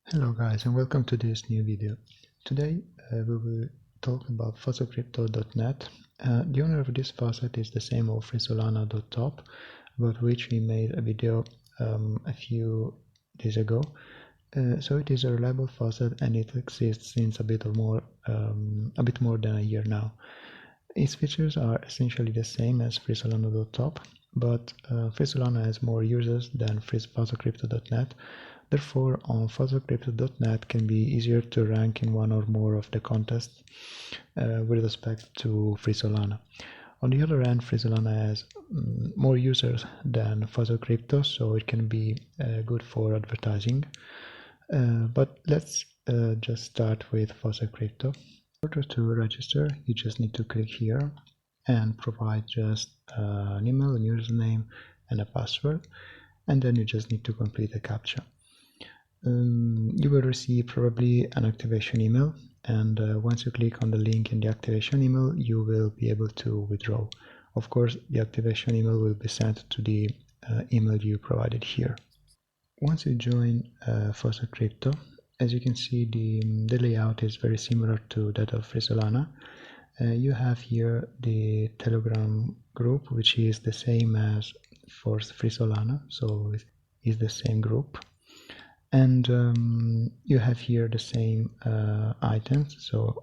Hello guys and welcome to this new video. Today we will talk about Faucetcrypto.net. The owner of this faucet is the same old Frisolana.top, about which we made a video a few days ago. So it is a reliable faucet and it exists since a bit more than a year now. Its features are essentially the same as Frisolana.top, but Frisolana has more users than Faucetcrypto.net. Therefore, on Faucetcrypto.net can be easier to rank in one or more of the contests with respect to Frisolana. On the other hand, Frisolana has more users than Faucetcrypto, so it can be good for advertising. But let's just start with Faucetcrypto. In order to register, you just need to click here and provide just an email, a username, and a password, and then you just need to complete the CAPTCHA. You will receive probably an activation email, and once you click on the link in the activation email, you will be able to withdraw. Of course, the activation email will be sent to the email you provided here. Once you join Faucetcrypto, as you can see, the layout is very similar to that of Frisolana. You have here the Telegram group, which is the same as for Frisolana, so it is the same group. And you have here the same items. So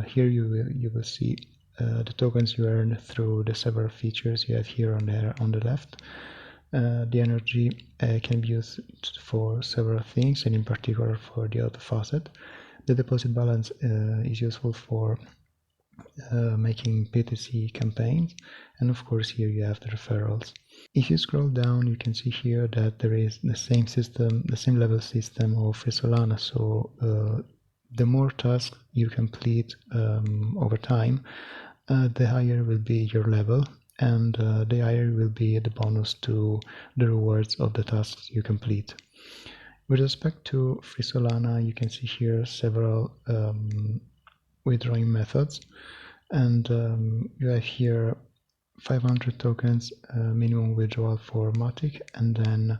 here you will see the tokens you earn through the several features you have here on the left. The energy can be used for several things, and in particular for the Autofaucet. The deposit balance is useful for making PTC campaigns, and of course here you have the referrals. If you scroll down, you can see here that there is the same system, the same level system of Frisolana. So the more tasks you complete over time, the higher will be your level, and the higher will be the bonus to the rewards of the tasks you complete. With respect to Frisolana, you can see here several withdrawing methods, and you have here 500 tokens minimum withdrawal for Matic, and then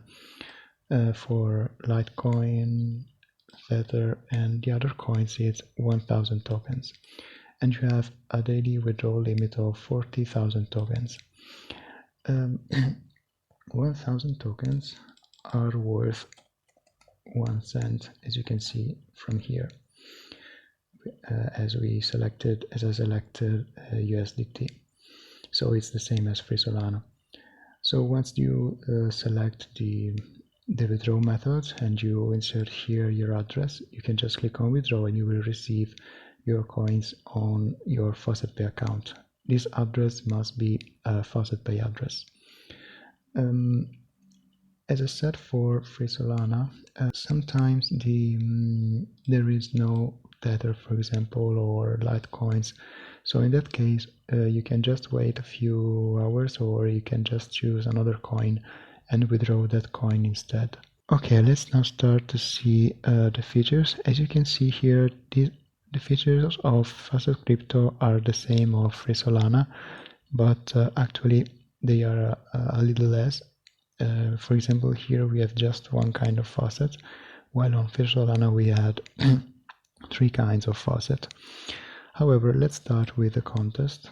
for Litecoin, Tether, and the other coins it's 1000 tokens, and you have a daily withdrawal limit of 40,000 tokens. 1000 tokens are worth 1 cent, as you can see from here, as I selected USDT. So it's the same as Frisolana. So once you select the withdraw method and you insert here your address, you can just click on withdraw and you will receive your coins on your FaucetPay account. This address must be a FaucetPay address. As I said for Frisolana, sometimes there is no Tether, for example, or Litecoins. So in that case, you can just wait a few hours, or you can just choose another coin and withdraw that coin instead. Okay, let's now start to see the features. As you can see here, the features of Faucetcrypto are the same of Frisolana, but actually they are a little less. For example, here we have just one kind of faucet, while on Frisolana we had 3 kinds of faucet. However, let's start with the contest.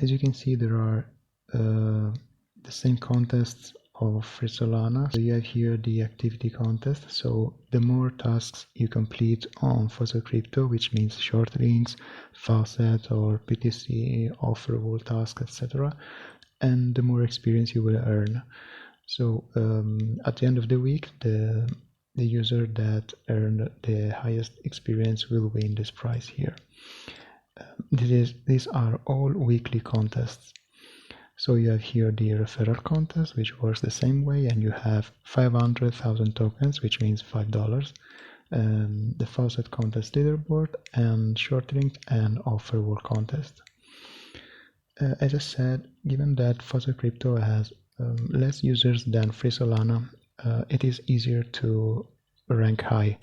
As you can see, there are the same contests of Frisolana. So you have here the activity contest. So the more tasks you complete on Faucetcrypto, which means Shortlinks, Faucet, or PTC, Offerwalls task, etc., and the more experience you will earn. So at the end of the week, the user that earned the highest experience will win this prize here. These are all weekly contests. So you have here the referral contest, which works the same way, and you have 500,000 tokens, which means $5. The Faucet contest leaderboard, and Shortlink and Offerwall contest. As I said, given that Faucetcrypto has less users than Frisolana, it is easier to rank high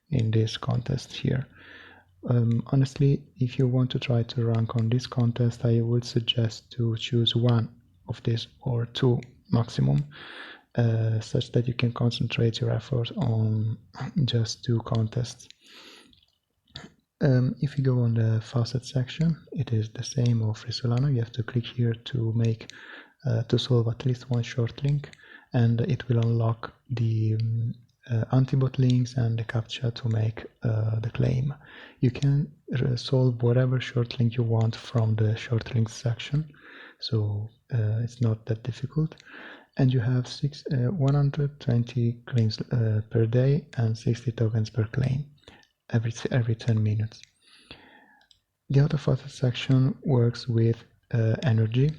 in this contest here. Honestly, if you want to try to rank on this contest, I would suggest to choose one of these, or 2 maximum. such that you can concentrate your effort on just 2 contests. If you go on the Faucet section, it is the same of Solana. You have to click here to make to solve at least one short link, and it will unlock the antibot links and the captcha to make the claim. You can solve whatever short link you want from the short links section, so it's not that difficult. And you have 120 claims per day and 60 tokens per claim every 10 minutes. The Autofaucet section works with energy.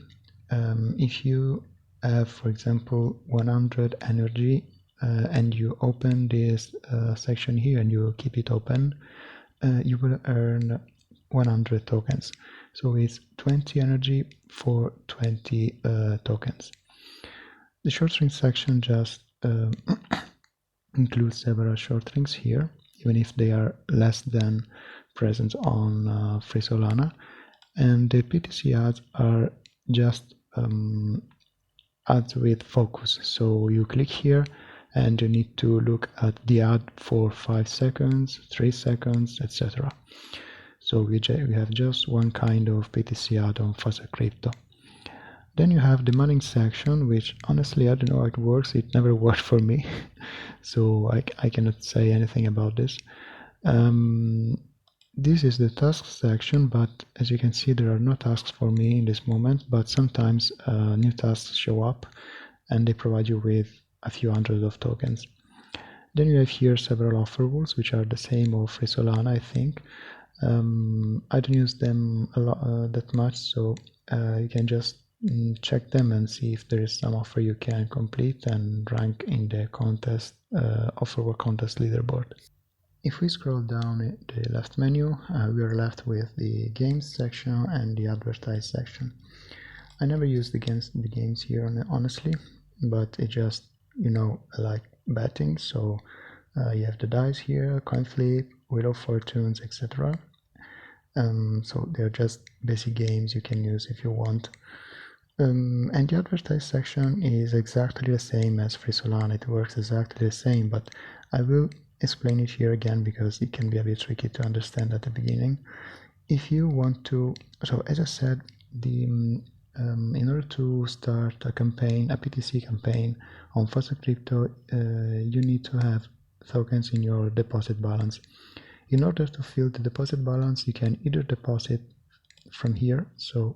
If you have, for example, 100 energy and you open this section here and you keep it open, you will earn 100 tokens. So it's 20 energy for 20 tokens. The short link section just includes several short links here, even if they are less than present on Solana. And the PTC ads are just ads with focus. So you click here and you need to look at the ad for 5 seconds, 3 seconds, etc. So we have just one kind of PTC ad on Faucetcrypto. Then you have the mining section, which honestly I don't know how it works. It never worked for me, so I cannot say anything about this. This is the tasks section, but as you can see there are no tasks for me in this moment, but sometimes new tasks show up and they provide you with a few hundred of tokens. Then you have here several Offerwalls, which are the same of Solana, I think. I don't use them a lot that much, so you can just check them and see if there is some offer you can complete and rank in the contest Offerwall contest leaderboard. If we scroll down the left menu, we are left with the games section and the advertise section. I never use the games here honestly, but it just, you know, like betting. So you have the dice here, coin flip, wheel of fortunes, etc. So they're just basic games you can use if you want. And the advertise section is exactly the same as Solana. It works exactly the same, but I will explain it here again because it can be a bit tricky to understand at the beginning. If you want to, so as I said, in order to start a campaign, a PTC campaign on Faucetcrypto, you need to have tokens in your deposit balance. In order to fill the deposit balance, you can either deposit from here, so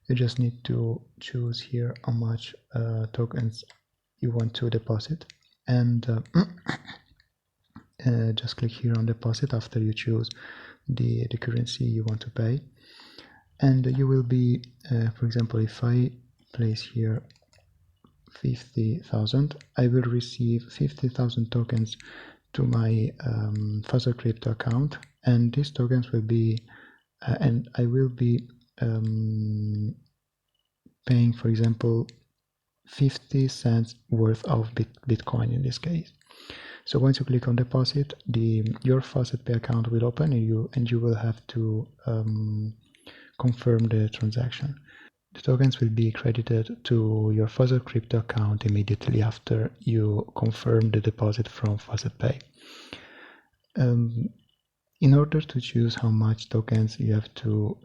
you just need to choose here how much tokens you want to deposit, and just click here on deposit after you choose the currency you want to pay, and you will be, for example, if I place here 50,000, I will receive 50,000 tokens to my Faucetcrypto account, and these tokens will be, and I will be paying, for example, 50 cents worth of Bitcoin in this case. So once you click on deposit, your FaucetPay account will open and you will have to confirm the transaction. The tokens will be credited to your Faucetcrypto account immediately after you confirm the deposit from FaucetPay. In order to choose how much tokens you have to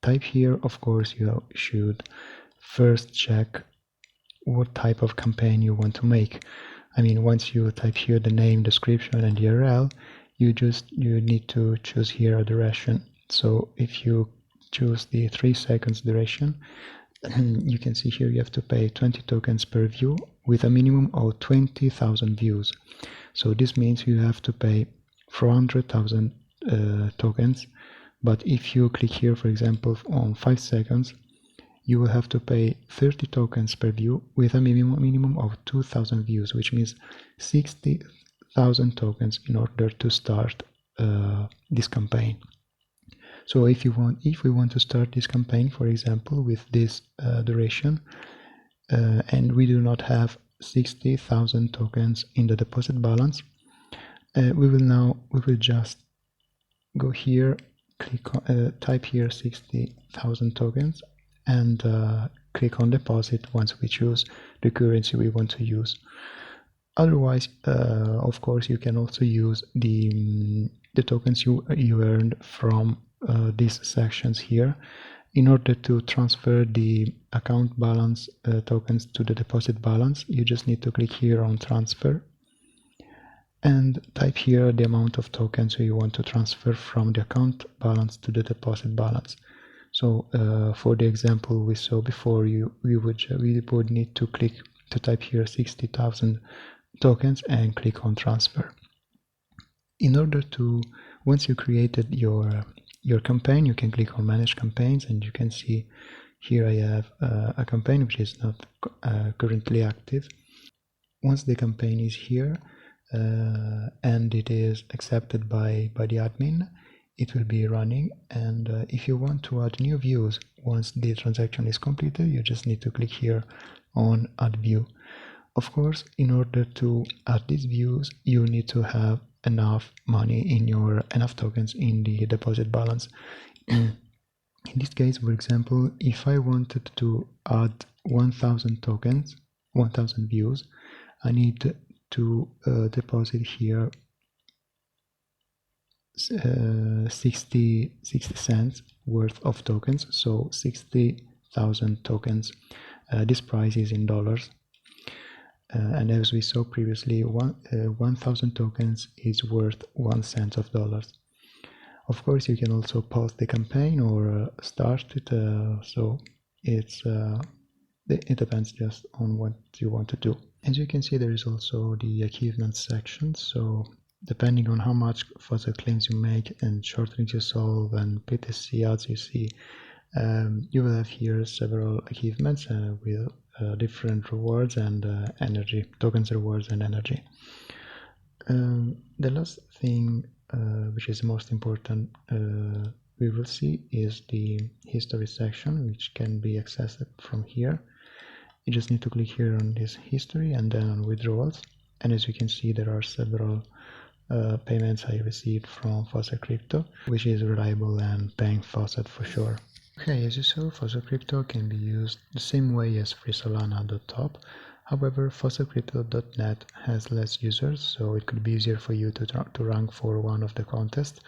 type here, of course, you should first check what type of campaign you want to make. I mean, once you type here the name, description, and URL, you need to choose here a duration. So if you choose the 3 seconds duration, you can see here you have to pay 20 tokens per view with a minimum of 20,000 views. So this means you have to pay 400,000 tokens. But if you click here, for example, on 5 seconds, you will have to pay 30 tokens per view with a minimum of 2,000 views, which means 60,000 tokens in order to start this campaign. So if we want to start this campaign, for example, with this duration, and we do not have 60,000 tokens in the deposit balance, we will just go here, click on, type here 60,000 tokens, and click on deposit once we choose the currency we want to use. Otherwise, of course, you can also use the tokens you earned from these sections here. In order to transfer the account balance tokens to the deposit balance, you just need to click here on transfer and type here the amount of tokens you want to transfer from the account balance to the deposit balance. So for the example we saw before, we would need to click to type here 60,000 tokens and click on transfer. In order to, once you created your campaign, you can click on manage campaigns, and you can see here I have a campaign which is not currently active. Once the campaign is here and it is accepted by the admin, it will be running, and if you want to add new views once the transaction is completed, you just need to click here on add view. Of course, in order to add these views, you need to have enough money in enough tokens in the deposit balance. In this case, for example, if I wanted to add 1000 tokens, 1000 views, I need to deposit here 60 cents worth of tokens, so 60,000 tokens. This price is in dollars. And as we saw previously, 1000 tokens is worth 1 cent of dollars. Of course, you can also pause the campaign or start it, so it depends just on what you want to do. As you can see, there is also the achievements section, so depending on how much Faucet claims you make and shortlinks you solve and PTC ads you see, you will have here several achievements with different rewards and energy, tokens, rewards, and energy. The last thing, which is most important, we will see is the history section, which can be accessed from here. You just need to click here on this history and then on withdrawals, and as you can see, there are several payments I received from Faucetcrypto, which is reliable and paying Faucet for sure. Okay, as you saw, Faucetcrypto can be used the same way as freesolana.top. However, Faucetcrypto.net has less users, so it could be easier for you to rank for one of the contests.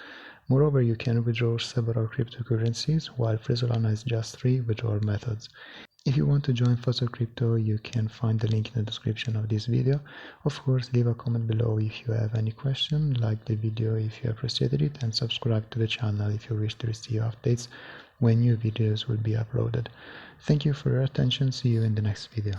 Moreover, you can withdraw several cryptocurrencies, while freesolana has just 3 withdrawal methods. If you want to join Faucetcrypto, you can find the link in the description of this video. Of course, leave a comment below if you have any question, like the video if you appreciated it, and subscribe to the channel if you wish to receive updates when new videos will be uploaded. Thank you for your attention, see you in the next video.